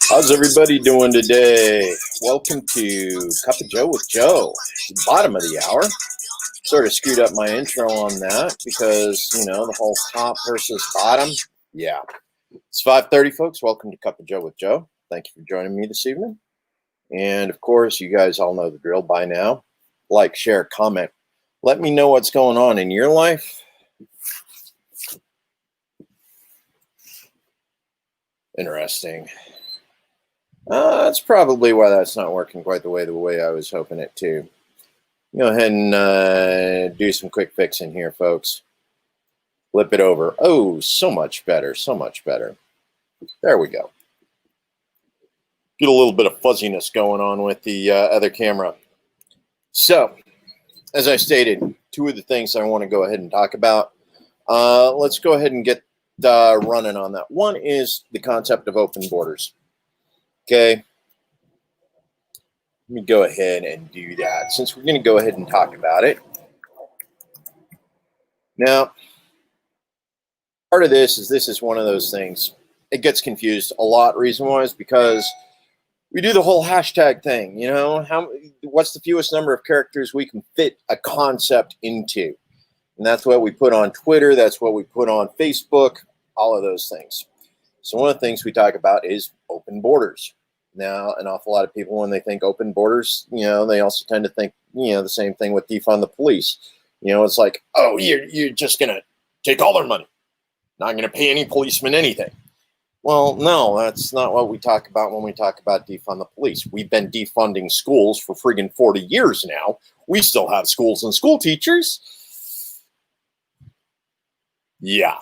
How's everybody doing today? Welcome to Cup of Joe with Joe. Bottom of the hour. Sort of screwed up my intro on that because, the whole top versus bottom. Yeah. It's 5:30, folks. Welcome to Cup of Joe with Joe. Thank you for joining me this evening. And, of course, you guys all know the drill by now. Like, share, comment. Let me know what's going on in your life. Interesting. That's probably why that's not working quite the way I was hoping it to. Go ahead and do some quick fixing here, folks. Flip it over. Oh, so much better, so much better. There we go. Get a little bit of fuzziness going on with the other camera. So, as I stated, two of the things I want to go ahead and talk about. Let's go ahead and get running on that. One is the concept of open borders. Okay. Let me go ahead and do that since we're going to go ahead and talk about it. Now, part of this is one of those things. It gets confused a lot. Reason why is because we do the whole hashtag thing. What's the fewest number of characters we can fit a concept into? And that's what we put on Twitter. That's what we put on Facebook, all of those things. So one of the things we talk about is open borders. Now, an awful lot of people, when they think open borders, they also tend to think, the same thing with defund the police. It's like, oh, you're just going to take all their money. Not going to pay any policemen anything. Well, no, that's not what we talk about when we talk about defund the police. We've been defunding schools for friggin' 40 years now. We still have schools and school teachers. Yeah,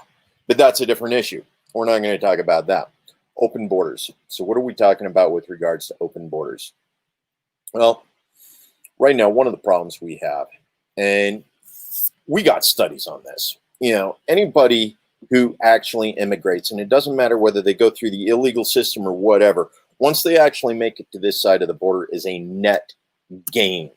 but that's a different issue. We're not going to talk about that. Open borders. So what are we talking about with regards to open borders? Well, right now, one of the problems we have, and we got studies on this, anybody who actually immigrates, and it doesn't matter whether they go through the illegal system or whatever, once they actually make it to this side of the border is a net gain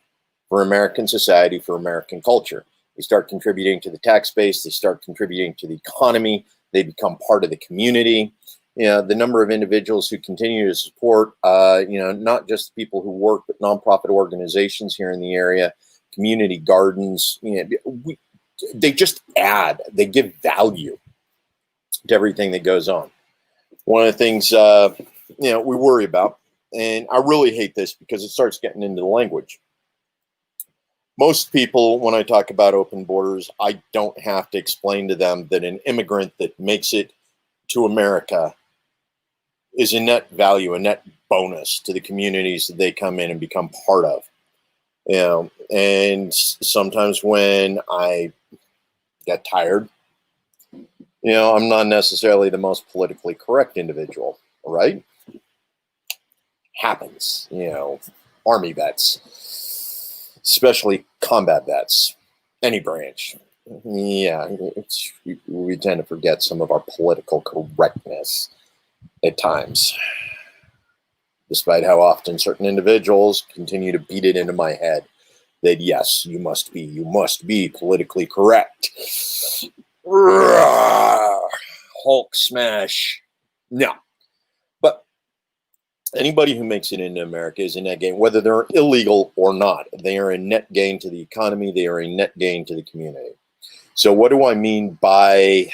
for American society, for American culture. They start contributing to the tax base, they start contributing to the economy, they become part of the community. The number of individuals who continue to support, not just people who work, but nonprofit organizations here in the area, community gardens, they just they give value to everything that goes on. One of the things, we worry about, and I really hate this because it starts getting into the language. Most people, when I talk about open borders, I don't have to explain to them that an immigrant that makes it to America is a net value, a net bonus to the communities that they come in and become part of. And sometimes when I get tired, I'm not necessarily the most politically correct individual, right? Happens, Army vets, especially combat vets, any branch. Yeah, we tend to forget some of our political correctness at times, despite how often certain individuals continue to beat it into my head that yes, you must be politically correct. Hulk smash. No. But anybody who makes it into America is a net gain, whether they're illegal or not. They are a net gain to the economy. They are a net gain to the community. So what do I mean by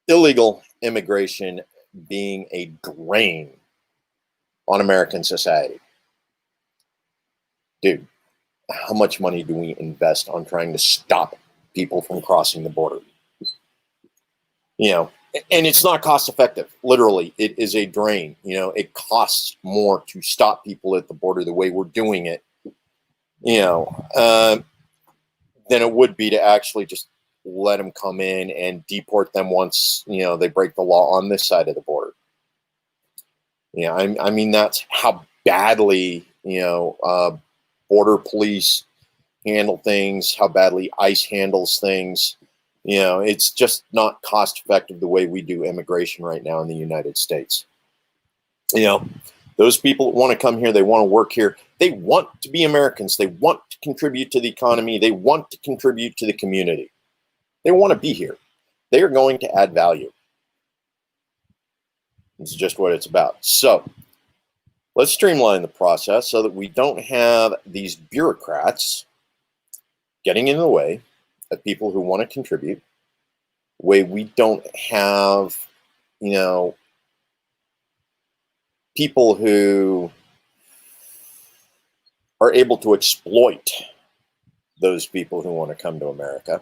illegal immigration being a drain on American society? Dude, how much money do we invest on trying to stop people from crossing the border? And it's not cost effective. Literally, it is a drain. It costs more to stop people at the border the way we're doing it, than it would be to actually just let them come in and deport them once, they break the law on this side of the border. I mean, that's how badly, border police handle things, how badly ICE handles things. It's just not cost effective the way we do immigration right now in the United States. Those people that want to come here, they want to work here. They want to be Americans. They want to contribute to the economy. They want to contribute to the community. They want to be here. They are going to add value. It's just what it's about. So let's streamline the process so that we don't have these bureaucrats getting in the way of people who want to contribute. Way we don't have, people who are able to exploit those people who want to come to America.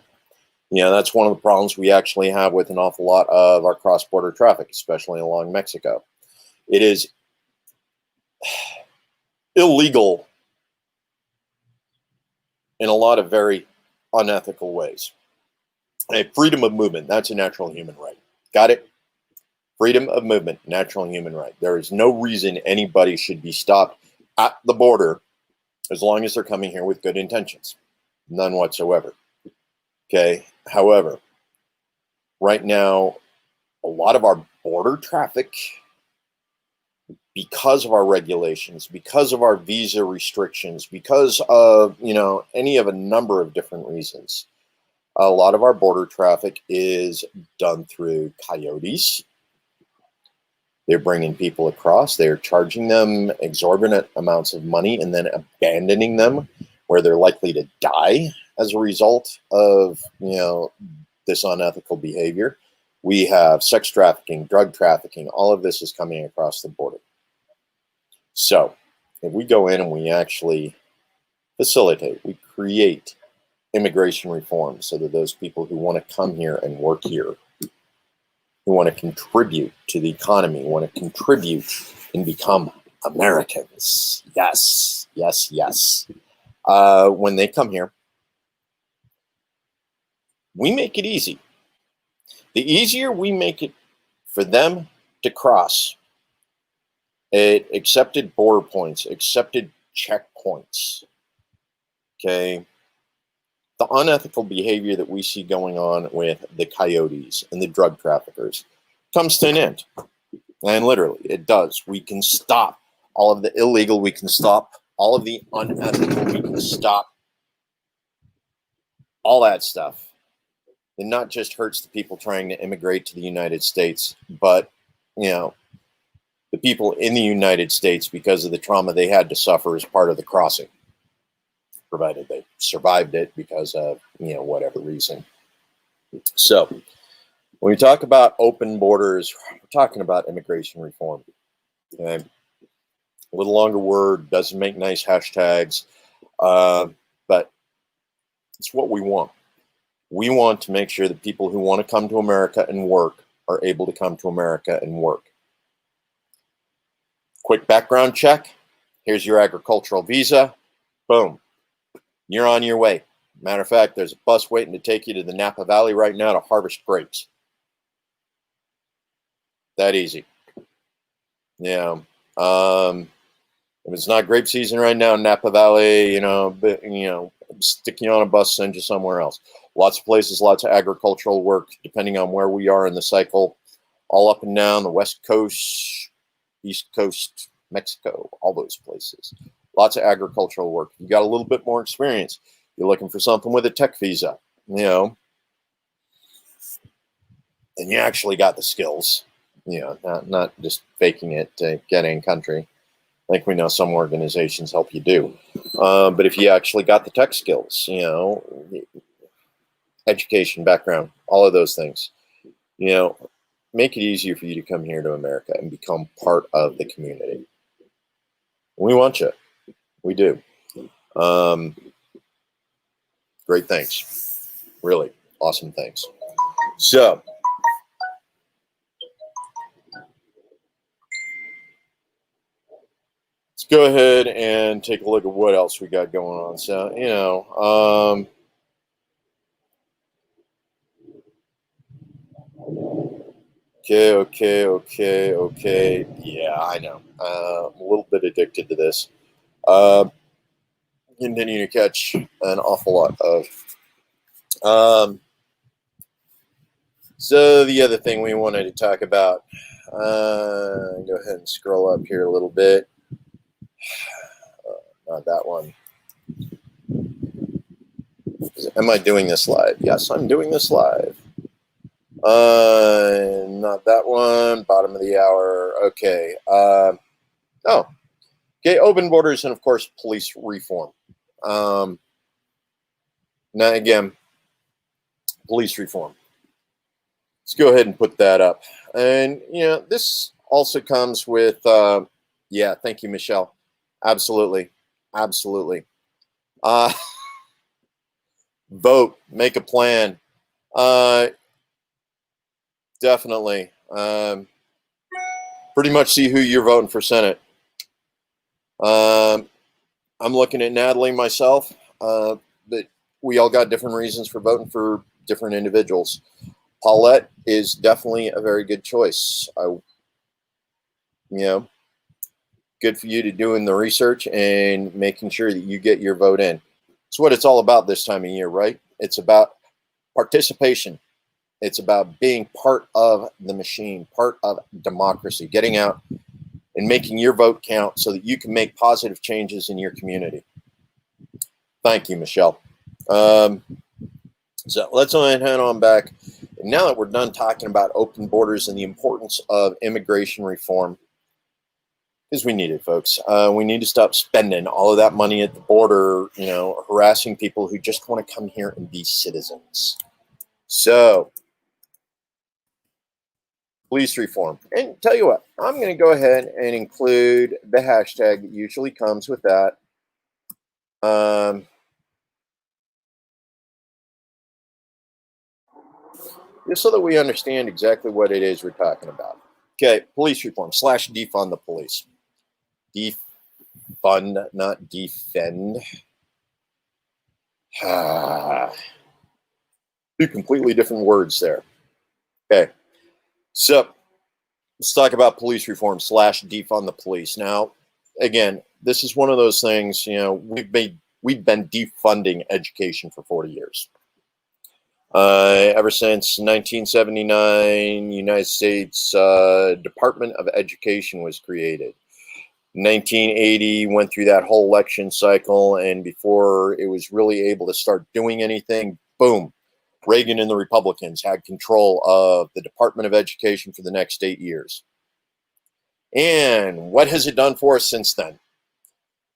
That's one of the problems we actually have with an awful lot of our cross-border traffic, especially along Mexico. It is illegal in a lot of very unethical ways. Freedom of movement, that's a natural human right. Got it? Freedom of movement, natural human right. There is no reason anybody should be stopped at the border as long as they're coming here with good intentions. None whatsoever. Okay. However, right now, a lot of our border traffic, because of our regulations, because of our visa restrictions, because of, any of a number of different reasons, a lot of our border traffic is done through coyotes. They're bringing people across. They're charging them exorbitant amounts of money and then abandoning them where they're likely to die as a result of, this unethical behavior. We have sex trafficking, drug trafficking. All of this is coming across the border. So if we go in and we actually facilitate, we create immigration reform so that those people who want to come here and work here, who want to contribute to the economy, want to contribute and become Americans. Yes, yes, yes. When they come here, we make it easy. The easier we make it for them to cross at accepted border points, accepted checkpoints, okay, the unethical behavior that we see going on with the coyotes and the drug traffickers comes to an end. And literally, it does. We can stop all of the illegal. We can stop all of the unethical. We can stop all that stuff. It not just hurts the people trying to immigrate to the United States, but, the people in the United States because of the trauma they had to suffer as part of the crossing, provided they survived it because of, whatever reason. So when we talk about open borders, we're talking about immigration reform. Okay? A little longer word, doesn't make nice hashtags, but it's what we want. We want to make sure that people who want to come to America and work are able to come to America and work. Quick background check. Here's your agricultural visa. Boom. You're on your way. Matter of fact, there's a bus waiting to take you to the Napa Valley right now to harvest grapes. That easy. Yeah. If it's not grape season right now in Napa Valley, stick you on a bus, send you somewhere else. Lots of places, lots of agricultural work, depending on where we are in the cycle, all up and down the West Coast, East Coast, Mexico, all those places. Lots of agricultural work. You got a little bit more experience. You're looking for something with a tech visa, and you actually got the skills, not just faking it to get in country. Like we know some organizations help you do. But if you actually got the tech skills, education, background, all of those things, make it easier for you to come here to America and become part of the community. We want you. We do. Great things. Really awesome things. So, let's go ahead and take a look at what else we got going on. So, Okay. Yeah, I know. I'm a little bit addicted to this. Continue to catch an awful lot of. So the other thing we wanted to talk about, go ahead and scroll up here a little bit. Not that one. Am I doing this live? Yes, I'm doing this live. Not that one. Bottom of the hour. Okay. Okay. Open borders and, of course, police reform. Now, again, police reform. Let's go ahead and put that up. And, this also comes with, yeah, thank you, Michelle. Absolutely. Absolutely. Vote, make a plan. Definitely. Pretty much see who you're voting for Senate. I'm looking at Natalie myself, but we all got different reasons for voting for different individuals. Paulette is definitely a very good choice. Good for you to doing the research and making sure that you get your vote in. It's what it's all about this time of year, right? It's about participation. It's about being part of the machine, part of democracy, getting out and making your vote count so that you can make positive changes in your community. Thank you, Michelle. So let's head on back. And now that we're done talking about open borders and the importance of immigration reform, because we need it, folks. We need to stop spending all of that money at the border, harassing people who just want to come here and be citizens. So, police reform. And tell you what, I'm going to go ahead and include the hashtag that usually comes with that. Just so that we understand exactly what it is we're talking about. Okay, police reform / defund the police. Defund, not defend. Two completely different words there. Okay, so let's talk about police reform / defund the police. Now, again, this is one of those things. We've been defunding education for 40 years. Ever since 1979, United States Department of Education was created. 1980 went through that whole election cycle, and before it was really able to start doing anything, boom, Reagan and the Republicans had control of the Department of Education for the next 8 years. And what has it done for us since then?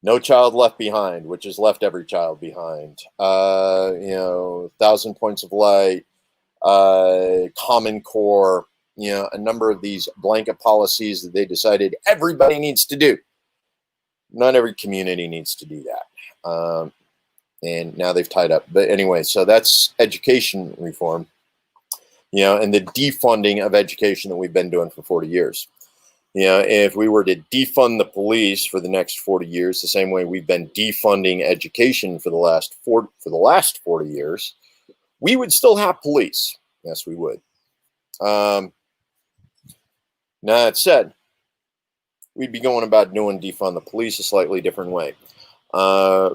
No Child Left Behind, which has left every child behind. 1,000 Points of Light, Common Core, a number of these blanket policies that they decided everybody needs to do. Not every community needs to do that. And now they've tied up. But anyway, so that's education reform, and the defunding of education that we've been doing for 40 years. If we were to defund the police for the next 40 years, the same way we've been defunding education for the last 40 years, we would still have police. Yes, we would. Now that said, we'd be going about doing defund the police a slightly different way.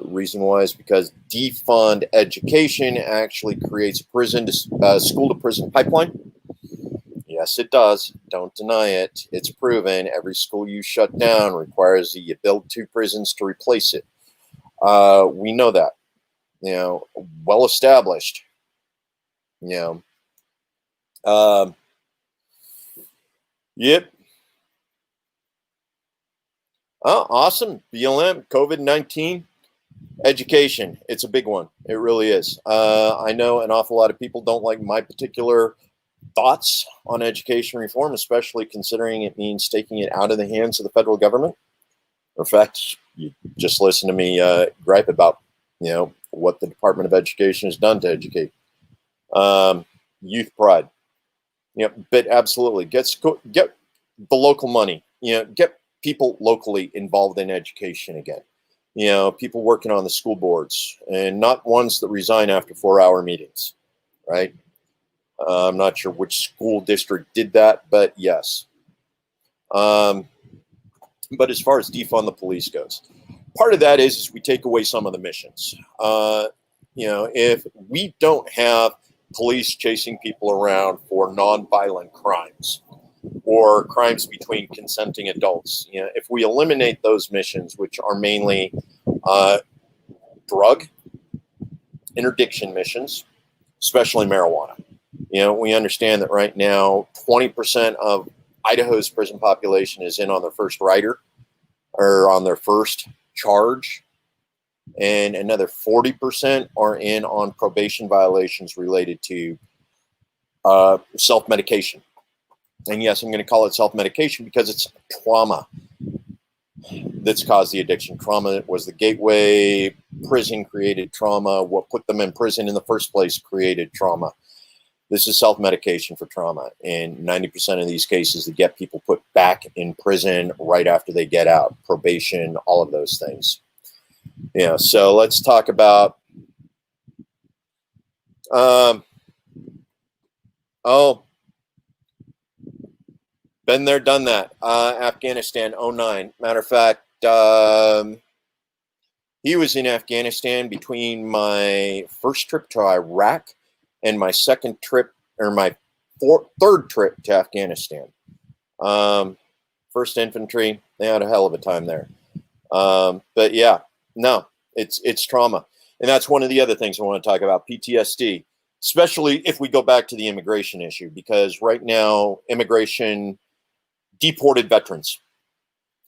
Reason why is because defund education actually creates a school to prison pipeline. Yes, it does. Don't deny it. It's proven. Every school you shut down requires that you build 2 prisons to replace it. We know that. Well established. Yep. Oh, awesome. BLM, COVID-19, education. It's a big one. It really is. I know an awful lot of people don't like my particular thoughts on education reform, especially considering it means taking it out of the hands of the federal government. In fact, you just listen to me gripe about, what the Department of Education has done to educate. Youth pride. But absolutely, get the local money. Get people locally involved in education again. People working on the school boards, and not ones that resign after 4-hour meetings, right? I'm not sure which school district did that, but yes. But as far as defund the police goes, part of that is we take away some of the missions. If we don't have police chasing people around for nonviolent crimes or crimes between consenting adults, if we eliminate those missions, which are mainly drug interdiction missions, especially marijuana. You know, we understand that right now 20% of Idaho's prison population is in on their first rider or on their first charge, and another 40% are in on probation violations related to self-medication. And yes, I'm going to call it self-medication because it's trauma that's caused the addiction. Trauma was the gateway. Prison created trauma. What put them in prison in the first place created trauma. This is self-medication for trauma. And 90% of these cases that get people put back in prison right after they get out. Probation, all of those things. Yeah, so let's talk about been there, done that. Afghanistan, 09. Matter of fact, he was in Afghanistan between my first trip to Iraq and my second trip, or my third trip to Afghanistan. First Infantry, they had a hell of a time there. But yeah, no, it's trauma. And that's one of the other things I want to talk about, PTSD, especially if we go back to the immigration issue, because right now, immigration, deported veterans,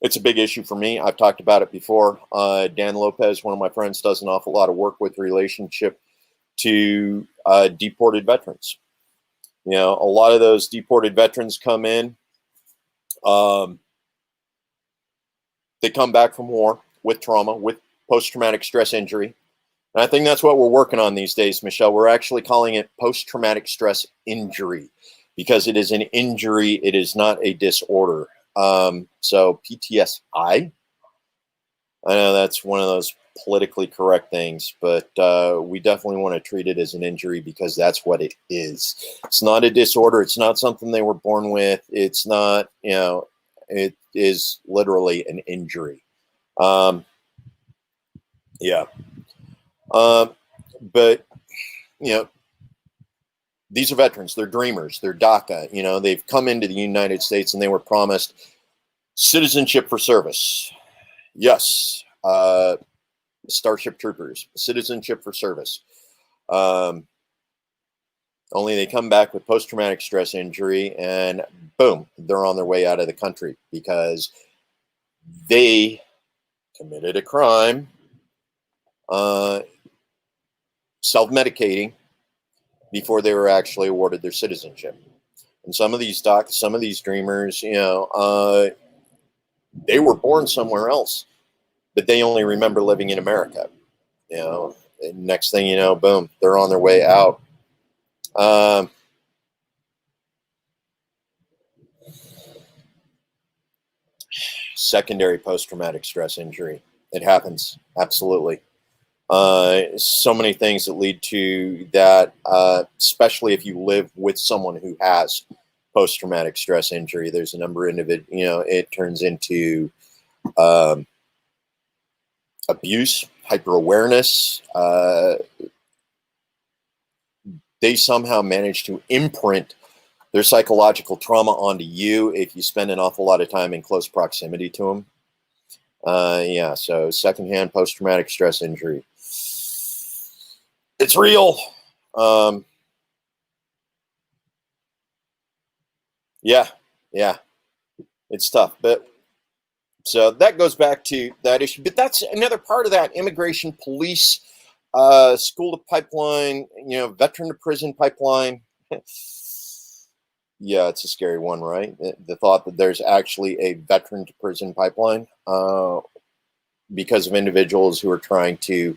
it's a big issue for me. I've talked about it before. Dan Lopez, one of my friends, does an awful lot of work with relationship to deported veterans. You know, a lot of those deported veterans come in. They come back from war with trauma, with post-traumatic stress injury. And I think that's what we're working on these days, Michelle. We're actually calling it post-traumatic stress injury because it is an injury. It is not a disorder. So PTSI, I know that's one of those politically correct things, but we definitely want to treat it as an injury because that's what it is. It's not a disorder. It's not something they were born with. It's not, you know, it is literally an injury. Yeah. But, you know, these are veterans. They're dreamers. They're DACA. You know, they've come into the United States and they were promised citizenship for service. Yes. Starship Troopers, citizenship for service. Only they come back with post-traumatic stress injury and boom, they're on their way out of the country because they committed a crime, self-medicating before they were actually awarded their citizenship. And some of these dreamers, you know, they were born somewhere else, but they only remember living in America. You know, and next thing you know, boom, they're on their way out. Secondary post-traumatic stress injury. It happens, absolutely. So many things that lead to that, especially if you live with someone who has post-traumatic stress injury. There's a number of individuals, you know, it turns into abuse, hyper-awareness. They somehow manage to imprint their psychological trauma onto you if you spend an awful lot of time in close proximity to them. Yeah, so secondhand post-traumatic stress injury. It's real. Yeah, it's tough. But so that goes back to that issue. But that's another part of that immigration, police, school to pipeline, you know, veteran to prison pipeline. Yeah, it's a scary one, right? The thought that there's actually a veteran to prison pipeline because of individuals who are trying to,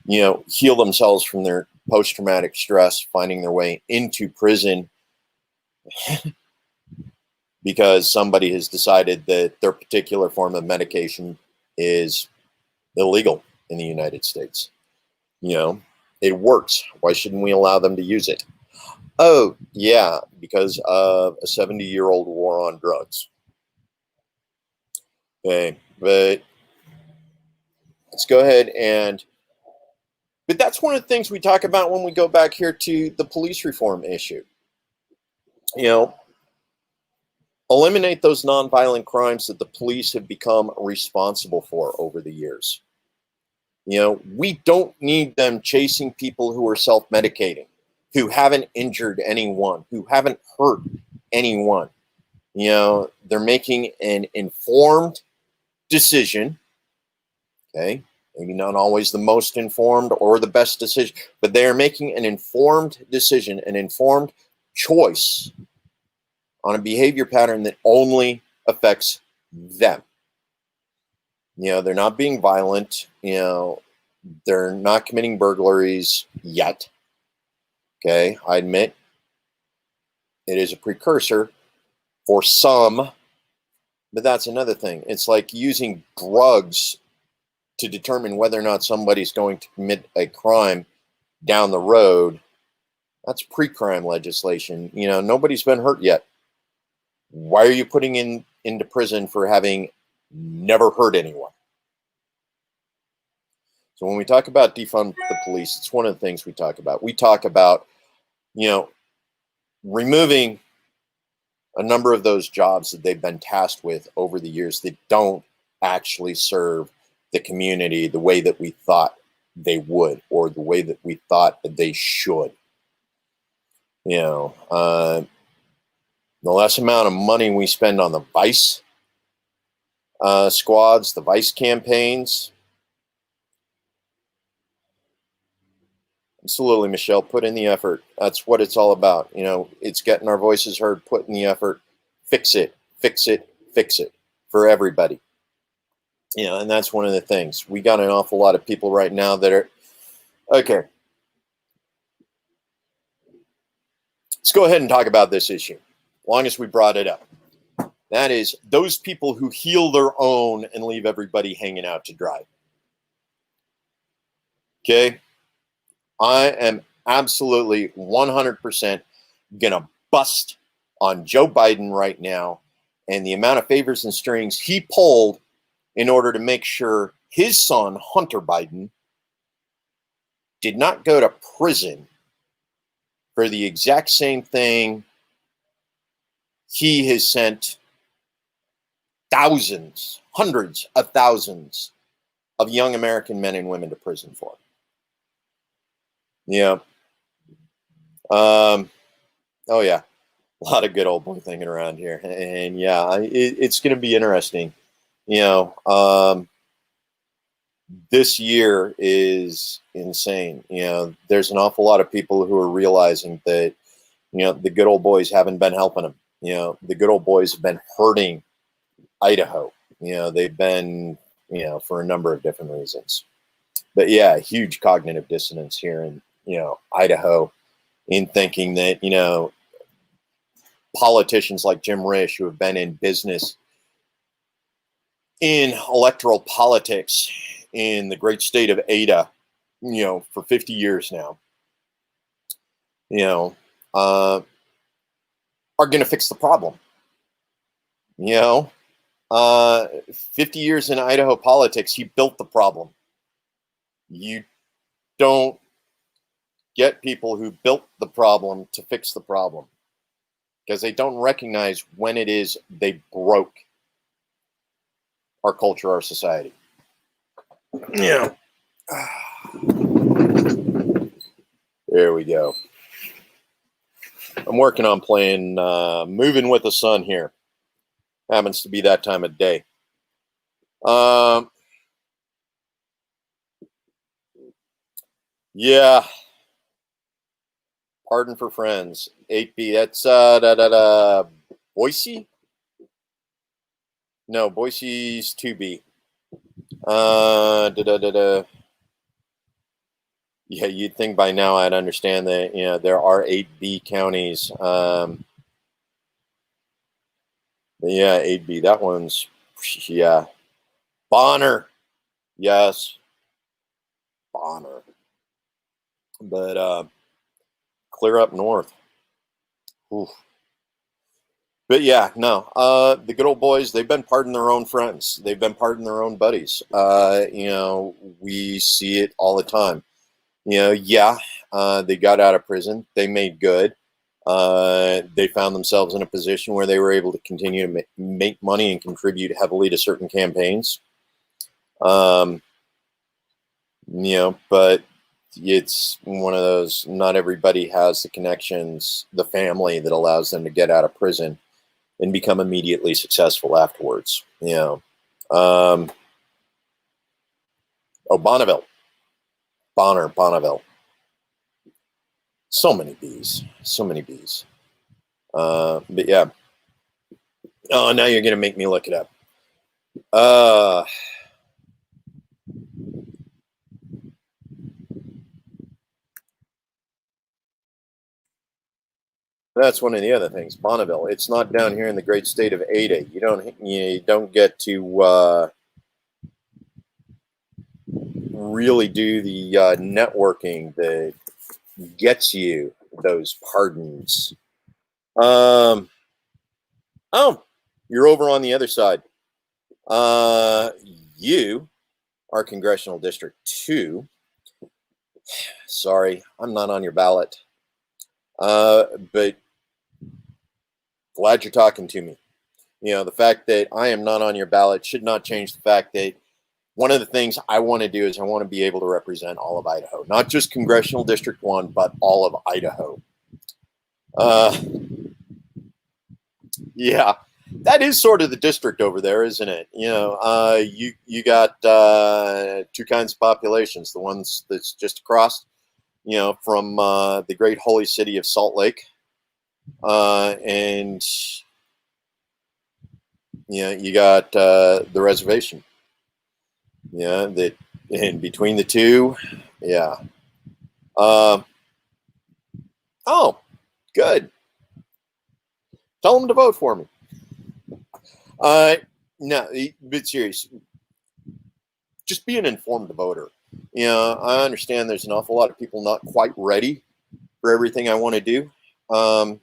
you know, heal themselves from their post-traumatic stress, finding their way into prison because somebody has decided that their particular form of medication is illegal in the United States. You know, it works. Why shouldn't we allow them to use it? Oh, yeah, because of a 70-year-old war on drugs. Okay, but let's go ahead but that's one of the things we talk about when we go back here to the police reform issue. You know, eliminate those nonviolent crimes that the police have become responsible for over the years. You know, we don't need them chasing people who are self-medicating. who haven't injured anyone, who haven't hurt anyone. You know, they're making an informed decision. Okay. Maybe not always the most informed or the best decision, but they are making an informed decision, an informed choice on a behavior pattern that only affects them. You know, they're not being violent. You know, they're not committing burglaries yet. Okay. I admit it is a precursor for some, but that's another thing. It's like using drugs to determine whether or not somebody's going to commit a crime down the road. That's pre-crime legislation. You know, nobody's been hurt yet. Why are you putting into prison for having never hurt anyone? So when we talk about defund the police, it's one of the things we talk about. We talk about, you know, removing a number of those jobs that they've been tasked with over the years that don't actually serve the community the way that we thought they would, or the way that we thought that they should. You know, the less amount of money we spend on the vice squads, the vice campaigns. Absolutely, Michelle, put in the effort. That's what it's all about. You know, it's getting our voices heard, put in the effort, fix it, fix it, fix it for everybody. You know, and that's one of the things. We got an awful lot of people right now that are, okay. Let's go ahead and talk about this issue, as long as we brought it up. That is those people who heal their own and leave everybody hanging out to dry. Okay? I am absolutely 100% going to bust on Joe Biden right now and the amount of favors and strings he pulled in order to make sure his son, Hunter Biden, did not go to prison for the exact same thing he has sent thousands, hundreds of thousands of young American men and women to prison for. Yeah. Oh, yeah. A lot of good old boy thinking around here. And yeah, it's going to be interesting. You know, this year is insane. You know, there's an awful lot of people who are realizing that, you know, the good old boys haven't been helping them. You know, the good old boys have been hurting Idaho. You know, they've been, you know, for a number of different reasons. But yeah, huge cognitive dissonance here in, you know, Idaho, in thinking that, you know, politicians like Jim Risch, who have been in business in electoral politics in the great state of Ada, you know, for 50 years now, you know, are going to fix the problem. You know, 50 years in Idaho politics, he built the problem. You don't get people who built the problem to fix the problem, because they don't recognize when it is they broke our culture, our society. Yeah. There we go. I'm working on playing Moving with the Sun here. Happens to be that time of day. Yeah. Pardon for Friends. 8B. That's Boise? No, Boise's 2B. Yeah, you'd think by now I'd understand that, you know, there are 8B counties. Yeah, 8B. That one's, yeah. Bonner. Yes. Bonner. But clear up north. Oof. But yeah, no. The good old boys, they've been pardoning their own friends. They've been pardoning their own buddies. You know, we see it all the time. You know, yeah, they got out of prison. They made good. They found themselves in a position where they were able to continue to make money and contribute heavily to certain campaigns. You know, but it's one of those, not everybody has the connections, the family that allows them to get out of prison and become immediately successful afterwards. Oh, Bonneville. Bonneville. So many bees. So many bees. But yeah. Oh, now you're going to make me look it up. That's one of the other things. Bonneville. It's not down here in the great state of Ada. You don't get to really do the networking that gets you those pardons. Oh, you're over on the other side. You are Congressional District 2. Sorry, I'm not on your ballot. But glad you're talking to me. The fact that I am not on your ballot should not change the fact that one of the things I want to do is I want to be able to represent all of Idaho, not just Congressional District 1, but all of Idaho. Yeah, that is sort of the district over there, isn't it? You got two kinds of populations. The ones that's just across, from the great holy city of Salt Lake, and you got the reservation. That in between the two, yeah. Oh, good. Tell them to vote for me. No, but serious. Just be an informed voter. I understand there's an awful lot of people not quite ready for everything I want to do. And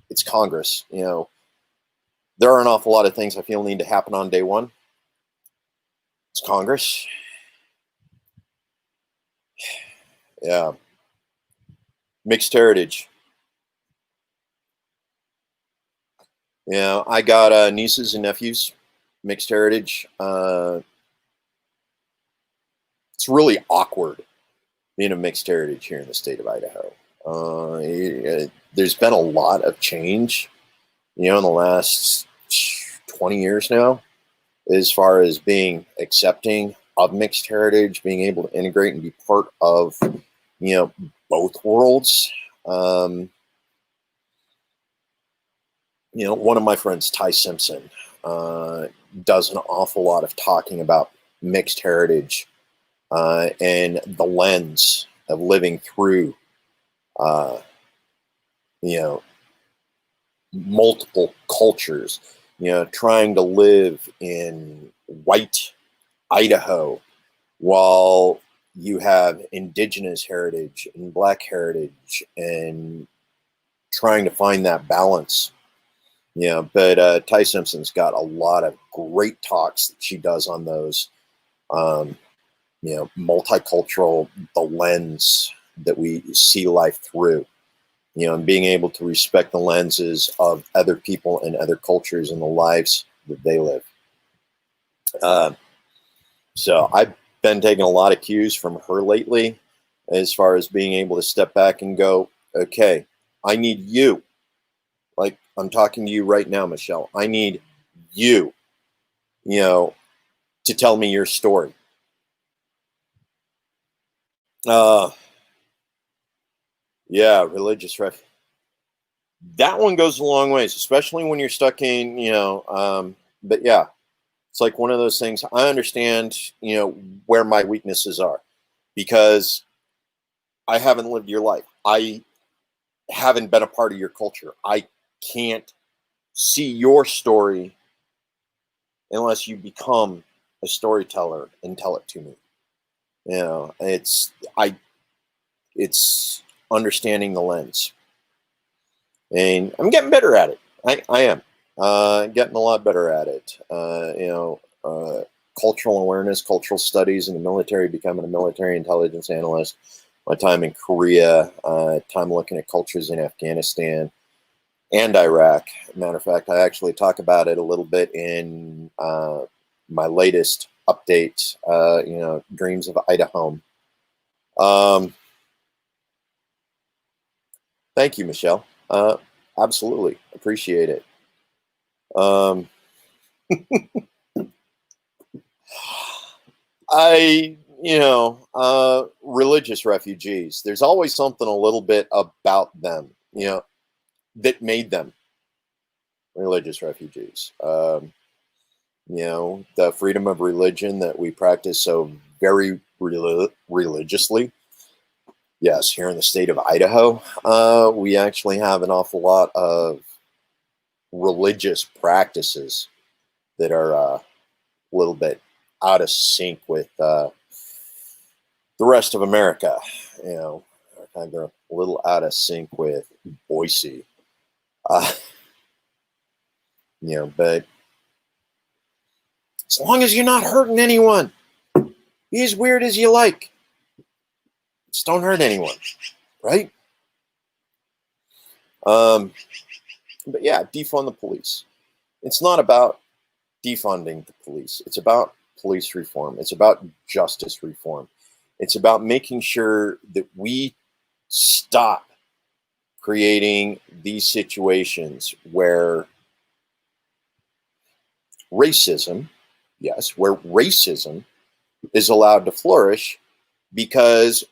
it's Congress. There are an awful lot of things I feel need to happen on day one. It's Congress. Yeah. Mixed heritage. I got nieces and nephews, mixed heritage. It's really awkward being a mixed heritage here in the state of Idaho. There's been a lot of change, in the last 20 years now, as far as being accepting of mixed heritage, being able to integrate and be part of, both worlds. One of my friends, Ty Simpson, does an awful lot of talking about mixed heritage and the lens of living through, multiple cultures, trying to live in white Idaho while you have indigenous heritage and black heritage and trying to find that balance. But Ty Simpson's got a lot of great talks that she does on those, multicultural, the lens that we see life through, and being able to respect the lenses of other people and other cultures and the lives that they live. So I've been taking a lot of cues from her lately as far as being able to step back and go, okay, I need you. Like I'm talking to you right now, Michelle. I need you, to tell me your story. Yeah, religious ref. That one goes a long ways, especially when you're stuck in, but yeah, it's like one of those things. I understand, where my weaknesses are because I haven't lived your life. I haven't been a part of your culture. I can't see your story unless you become a storyteller and tell it to me. It's understanding the lens, and I'm getting better at it. I am getting a lot better at it. Cultural awareness, cultural studies in the military, becoming a military intelligence analyst. My time in Korea, time looking at cultures in Afghanistan and Iraq. Matter of fact, I actually talk about it a little bit in my latest update, Dreams of Idaho. Thank you, Michelle. Absolutely appreciate it. Um, religious refugees. There's always something a little bit about them, that made them religious refugees. The freedom of religion that we practice so very religiously. Yes, here in the state of Idaho, we actually have an awful lot of religious practices that are a little bit out of sync with the rest of America. Kind of a little out of sync with Boise. But as long as you're not hurting anyone, be as weird as you like. Just don't hurt anyone, right? But yeah, defund the police. It's not about defunding the police. It's about police reform. It's about justice reform. It's about making sure that we stop creating these situations where racism is allowed to flourish because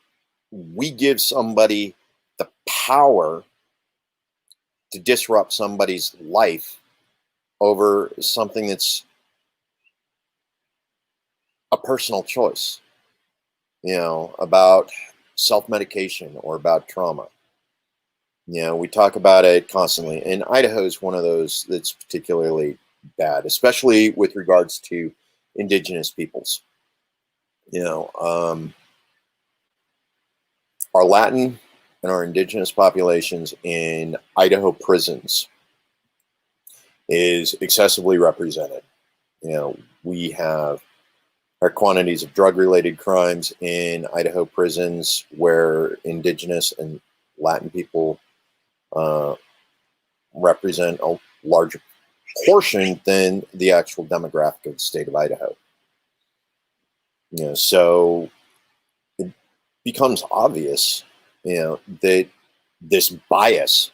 we give somebody the power to disrupt somebody's life over something that's a personal choice, about self-medication or about trauma. We talk about it constantly, and Idaho is one of those that's particularly bad, especially with regards to indigenous peoples. Our Latin and our indigenous populations in Idaho prisons is excessively represented. We have our quantities of drug-related crimes in Idaho prisons where indigenous and Latin people represent a larger portion than the actual demographic of the state of Idaho. So it becomes obvious, that this bias,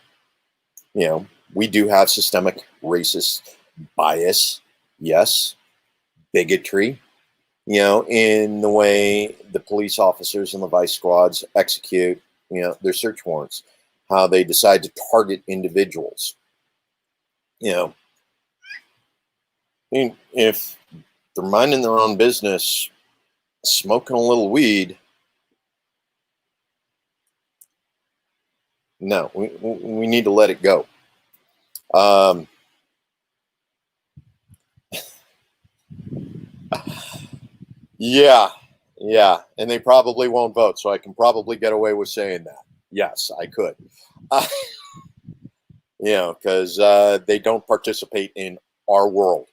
we do have systemic racist bias, yes, bigotry, in the way the police officers and the vice squads execute, their search warrants, how they decide to target individuals. If they're minding their own business, smoking a little weed, no, we need to let it go. Yeah, and they probably won't vote, so I can probably get away with saying that. Yes, I could. Because they don't participate in our world.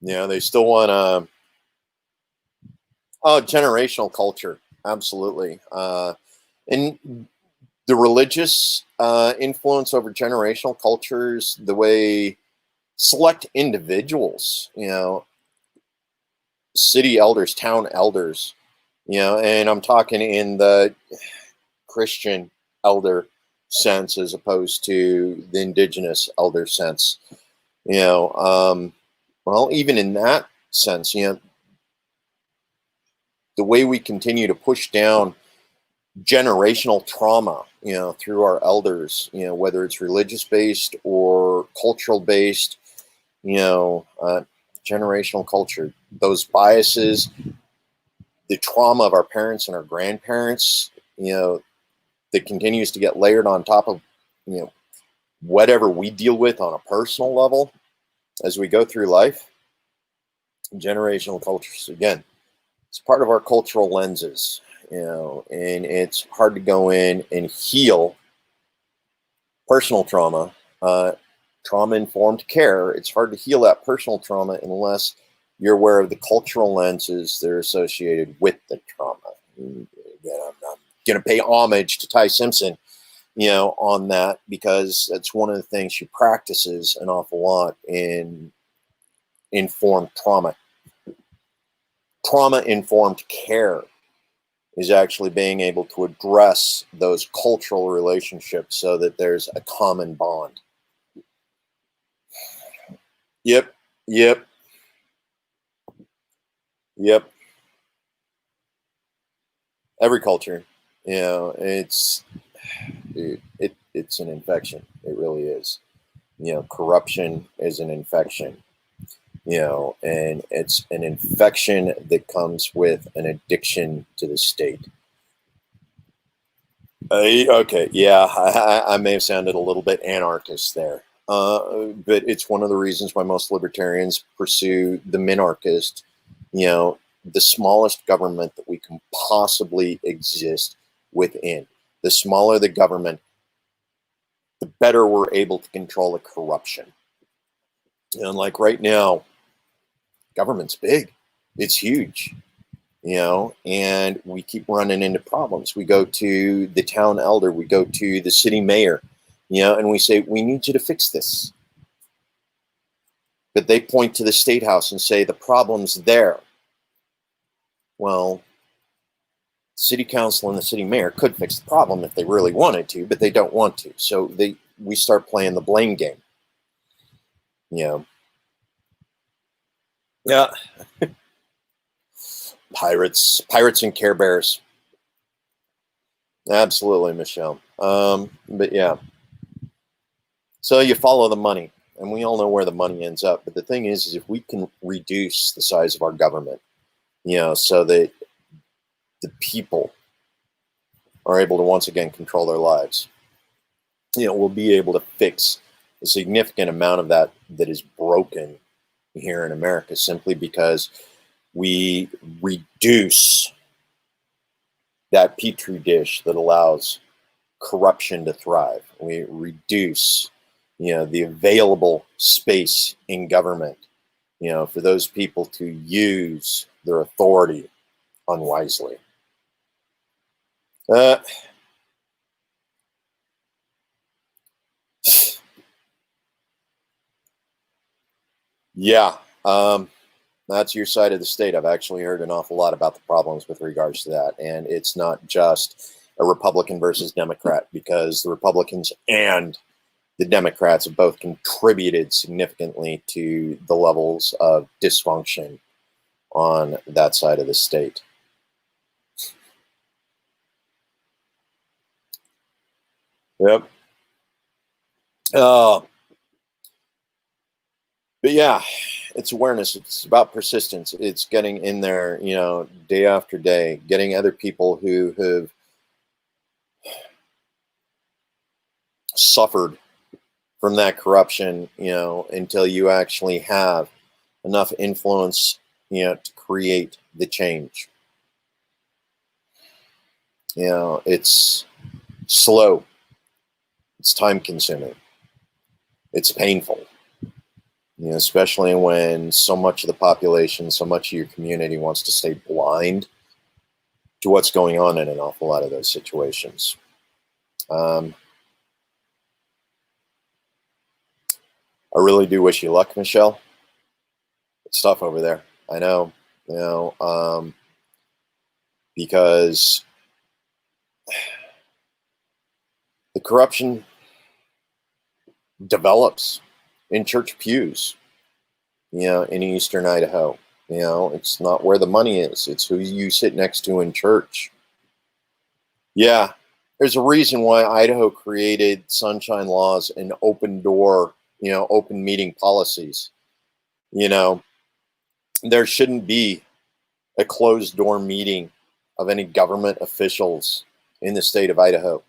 They still want generational culture, absolutely, and the religious influence over generational cultures, the way select individuals, city elders, town elders, and I'm talking in the Christian elder sense as opposed to the indigenous elder sense. Well, even in that sense, the way we continue to push down generational trauma, through our elders, whether it's religious based or cultural based, generational culture, those biases, the trauma of our parents and our grandparents, that continues to get layered on top of, whatever we deal with on a personal level as we go through life. Generational cultures, again, it's part of our cultural lenses, and it's hard to go in and heal personal trauma, trauma-informed care. It's hard to heal that personal trauma unless you're aware of the cultural lenses that are associated with the trauma. And again, I'm going to pay homage to Ty Simpson, on that, because that's one of the things she practices an awful lot in informed trauma. Trauma-informed care is actually being able to address those cultural relationships so that there's a common bond. Yep, yep, yep. Every culture, it's an infection. It really is. Corruption is an infection. And it's an infection that comes with an addiction to the state. Okay, yeah, I may have sounded a little bit anarchist there, but it's one of the reasons why most libertarians pursue the minarchist, the smallest government that we can possibly exist within. The smaller the government, the better we're able to control the corruption. And like right now, government's big, it's huge. And we keep running into problems. We go to the town elder, we go to the city mayor, and we say, we need you to fix this. But they point to the state house and say, the problem's there. Well, city council and the city mayor could fix the problem if they really wanted to, but they don't want to. So we start playing the blame game. Yeah. Pirates and Care Bears. Absolutely, Michelle. But yeah. So you follow the money, and we all know where the money ends up. But the thing is if we can reduce the size of our government, so that the people are able to once again control their lives, we'll be able to fix a significant amount of that is broken here in America, simply because we reduce that petri dish that allows corruption to thrive. We reduce, the available space in government, for those people to use their authority unwisely. Yeah, that's your side of the state. I've actually heard an awful lot about the problems with regards to that. And it's not just a Republican versus Democrat, because the Republicans and the Democrats have both contributed significantly to the levels of dysfunction on that side of the state. Yep. But yeah, it's awareness. It's about persistence. It's getting in there, day after day, getting other people who have suffered from that corruption, until you actually have enough influence, to create the change. It's slow. It's time consuming. It's painful. Especially when so much of the population, so much of your community wants to stay blind to what's going on in an awful lot of those situations. I really do wish you luck, Michelle. It's tough over there. I know, because the corruption develops in church pews, in Eastern Idaho. It's not where the money is. It's who you sit next to in church. Yeah, there's a reason why Idaho created sunshine laws and open door, open meeting policies. There shouldn't be a closed door meeting of any government officials in the state of Idaho.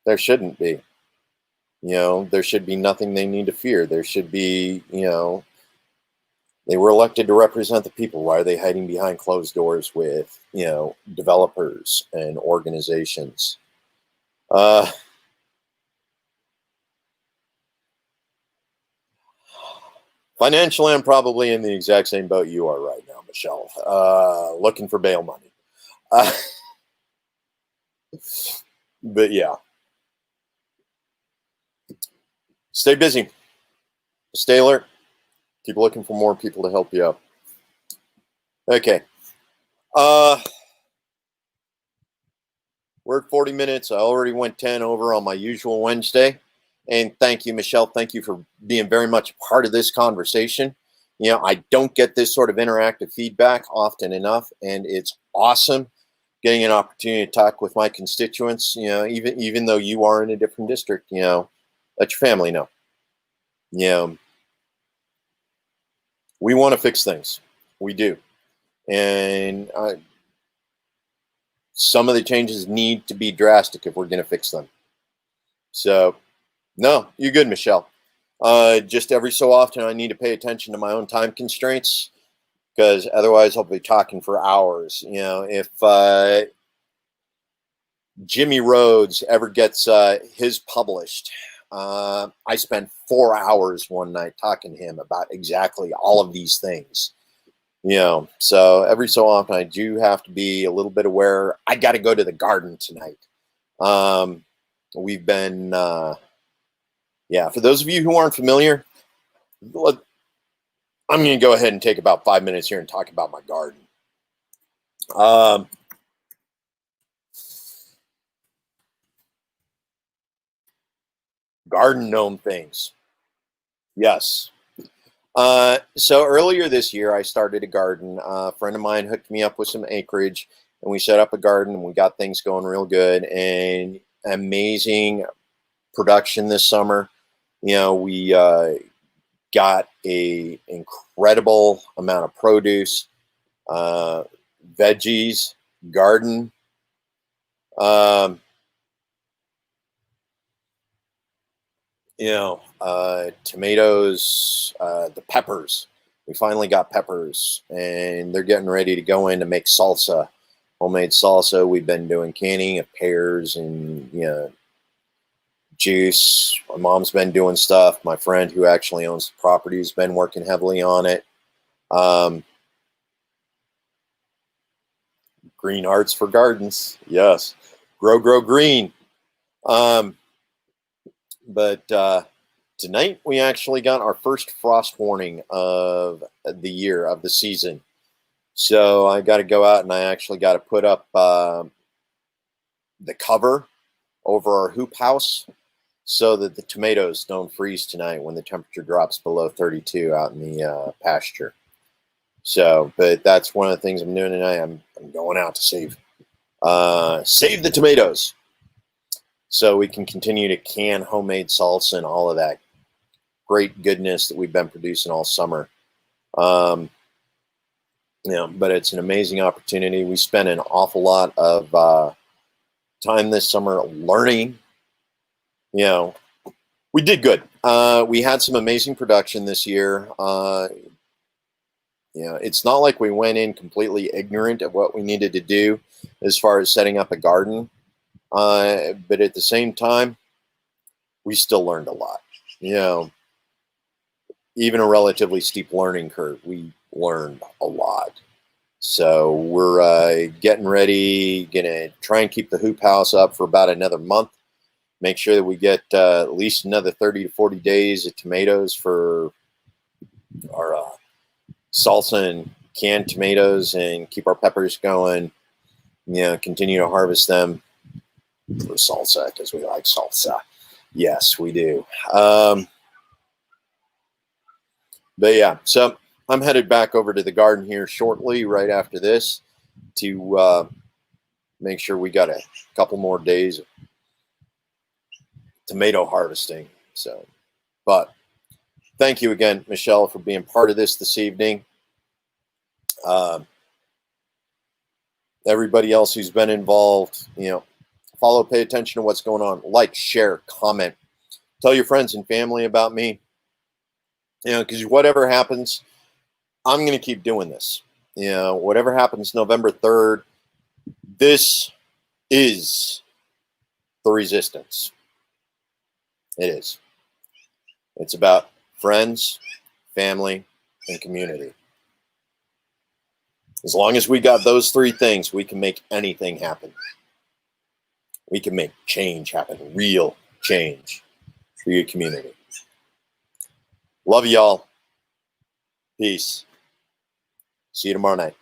There shouldn't be. There should be nothing they need to fear. There should be, they were elected to represent the people. Why are they hiding behind closed doors with, developers and organizations? Financially, I'm probably in the exact same boat you are right now, Michelle. Looking for bail money. But yeah. Stay busy. Stay alert. Keep looking for more people to help you out. Okay. We're at 40 minutes. I already went 10 over on my usual Wednesday. And thank you, Michelle. Thank you for being very much a part of this conversation. You know, I don't get this sort of interactive feedback often enough, and it's awesome getting an opportunity to talk with my constituents. You know, even though you are in a different district, you know, let your family know. You know, we want to fix things. We do. And some of the changes need to be drastic if we're going to fix them. So, no, you're good, Michelle. Just every so often, I need to pay attention to my own time constraints, because otherwise I'll be talking for hours. You know, if Jimmy Rhodes ever gets his published, I spent 4 hours one night talking to him about exactly all of these things. You know, so every so often I do have to be a little bit aware. I got to go to the garden tonight. We've been, yeah, for those of you who aren't familiar, I'm going to go ahead and take about 5 minutes here and talk about my garden. Garden gnome things. Yes. So earlier this year, I started a garden. A friend of mine hooked me up with some acreage, and we set up a garden, and we got things going real good, and amazing production this summer. You know, we got a incredible amount of produce, veggies, garden. You know, tomatoes, the peppers. We finally got peppers, and they're getting ready to go in to make salsa, homemade salsa. We've been doing canning of pears and, you know, juice. My mom's been doing stuff. My friend who actually owns the property has been working heavily on it. Green Arts for Gardens. Yes. Grow, grow green. But tonight we actually got our first frost warning of the year, of the season. So I got to go out and I actually got to put up the cover over our hoop house so that the tomatoes don't freeze tonight when the temperature drops below 32 out in the pasture. So, but that's one of the things I'm doing tonight. I'm going out to save the tomatoes, so we can continue to can homemade salsa and all of that great goodness that we've been producing all summer. You know, but it's an amazing opportunity. We spent an awful lot of time this summer learning. You know, we did good. We had some amazing production this year. You know, it's not like we went in completely ignorant of what we needed to do as far as setting up a garden. But at the same time, we still learned a lot. You know, even a relatively steep learning curve, we learned a lot. So we're getting ready, gonna try and keep the hoop house up for about another month. Make sure that we get at least another 30 to 40 days of tomatoes for our salsa and canned tomatoes, and keep our peppers going. You know, continue to harvest them for salsa because we like salsa. Yes, we do. But yeah, so I'm headed back over to the garden here shortly, right after this, to make sure we got a couple more days of tomato harvesting. So, but thank you again, Michelle, for being part of this evening. Everybody else who's been involved, you know, follow, pay attention to what's going on, like, share, comment, tell your friends and family about me. You know, because whatever happens, I'm going to keep doing this. You know, whatever happens November 3rd, this is the resistance. It is. It's about friends, family, and community. As long as we got those three things, we can make anything happen. We can make change happen, real change for your community. Love y'all. Peace. See you tomorrow night.